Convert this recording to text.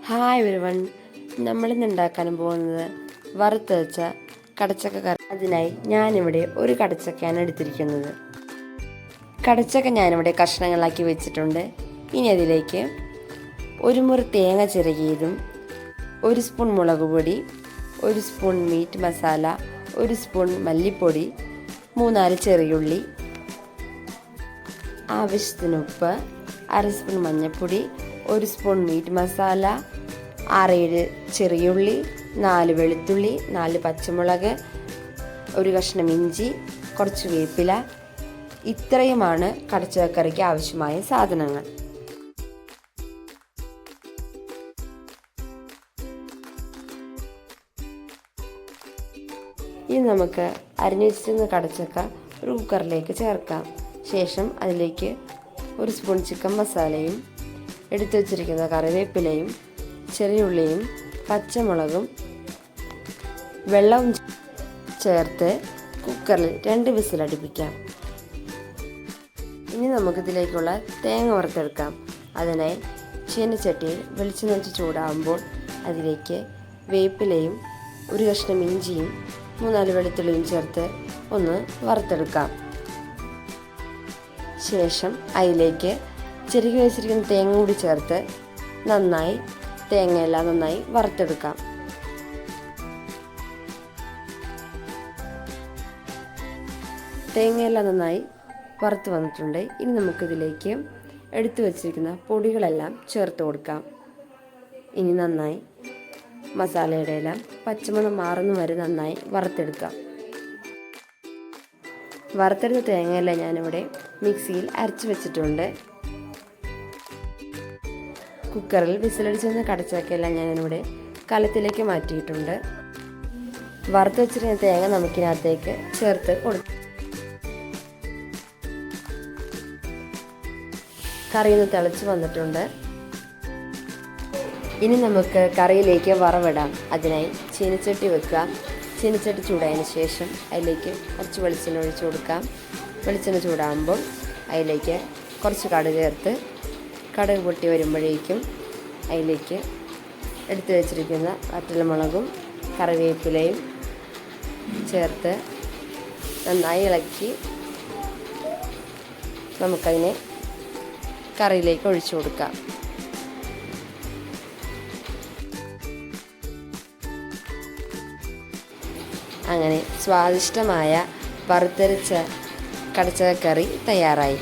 Hi everyone, നമ്മളിന്ന് ഉണ്ടാക്കാൻ പോകുന്നത് വറുത്തരച്ച കടച്ചക്ക കറി. അതിനായി ഞാനിവിടെ ഒരു കടച്ചക്കയാണ് എടുത്തിരിക്കുന്നത്. കടച്ചക്ക ഞാനിവിടെ കഷ്ണങ്ങളാക്കി വെച്ചിട്ടുണ്ട്. ഇനി അതിലേക്ക് ഒരു മുറി തേങ്ങ ചിരകിയതും, ഒരു സ്പൂൺ മുളക് പൊടി, ഒരു സ്പൂൺ മീറ്റ് മസാല, ഒരു സ്പൂൺ മല്ലിപ്പൊടി, 3-4 ചെറിയുള്ളി, ആവശ്യത്തിന് ഉപ്പ്, 1/2 സ്പൂൺ മഞ്ഞൾപ്പൊടി, 1 സ്പൂൺ മീറ്റ് മസാല, 6-7 ചെറിയുള്ളി, 4 വെളുത്തുള്ളി, 4 പച്ചമുളക്, ഒരു കഷ്ണം ഇഞ്ചി, കുറച്ച് വേപ്പില. ഇത്രയുമാണ് കടച്ചക്കറിക്ക് ആവശ്യമായ സാധനങ്ങൾ. ഇനി നമുക്ക് അരിഞ്ഞു വെച്ചിരുന്ന കടച്ചക്ക ഒരു കുക്കറിലേക്ക് ചേർക്കാം. ശേഷം അതിലേക്ക് 1 സ്പൂൺ ചിക്കൻ മസാലയും, എടുത്തു വച്ചിരിക്കുന്ന കറിവേപ്പിലയും, ചെറിയുള്ളിയും, പച്ചമുളകും, വെള്ളവും ചേർത്ത് കുക്കറിൽ 2 വിസിൽ അടുപ്പിക്കാം. ഇനി നമുക്കിതിലേക്കുള്ള തേങ്ങ വറുത്തെടുക്കാം. അതിനായി ചീനച്ചട്ടിയിൽ വെളിച്ചെണ്ണ ഒഴിച്ച് ചൂടാകുമ്പോൾ അതിലേക്ക് വേപ്പിലയും, ഒരു കഷ്ണം ഇഞ്ചിയും, 3-4 വെളുത്തുള്ളിയും ചേർത്ത് ഒന്ന് വറുത്തെടുക്കാം. ശേഷം അതിലേക്ക് ചിരകി വെച്ചിരിക്കുന്ന തേങ്ങ കൂടി ചേർത്ത് തേങ്ങയെല്ലാം നന്നായി വറുത്തെടുക്കാം. തേങ്ങയെല്ലാം നന്നായി വറുത്ത് വന്നിട്ടുണ്ട്. ഇനി നമുക്കിതിലേക്ക് എടുത്തു വച്ചിരിക്കുന്ന പൊടികളെല്ലാം ചേർത്ത് കൊടുക്കാം. ഇനി നന്നായി മസാലയുടെ എല്ലാം പച്ചമണം മാറുന്ന വരെ നന്നായി വറുത്തെടുക്കാം. വറുത്തെടുത്ത തേങ്ങയെല്ലാം ഞാനിവിടെ മിക്സിയിൽ അരച്ച് വെച്ചിട്ടുണ്ട്. കുക്കറിൽ വിസിലടിച്ചിരുന്ന കടച്ചക്കയെല്ലാം ഞാനിവിടെ കലത്തിലേക്ക് മാറ്റിയിട്ടുണ്ട്. വറുത്ത് വെച്ചിരുന്ന തേങ്ങ നമുക്കിനകത്തേക്ക് ചേർത്ത് കൊടുക്കാം. കറി ഒന്ന് തിളച്ച് വന്നിട്ടുണ്ട്. ഇനി നമുക്ക് കറിയിലേക്ക് വറവിടാം. അതിനായി ചീനച്ചട്ടി വെക്കുക. ചീനച്ചട്ടി ചൂടായതിന് ശേഷം അതിലേക്ക് കുറച്ച് വെളിച്ചെണ്ണ ഒഴിച്ചു കൊടുക്കാം. വെളിച്ചെണ്ണ ചൂടാകുമ്പോൾ അതിലേക്ക് കുറച്ച് കടുക് ചേർത്ത് കടുക് പൊട്ടി വരുമ്പോഴേക്കും അതിലേക്ക് എടുത്തു വെച്ചിരിക്കുന്ന വറ്റൽമുളകും കറിവേപ്പിലയും ചേർത്ത് നന്നായി ഇളക്കി നമുക്കതിനെ കറിയിലേക്ക് ഒഴിച്ചു കൊടുക്കാം. അങ്ങനെ സ്വാദിഷ്ടമായ വറുത്തരച്ച കടച്ചക്ക കറി തയ്യാറായി.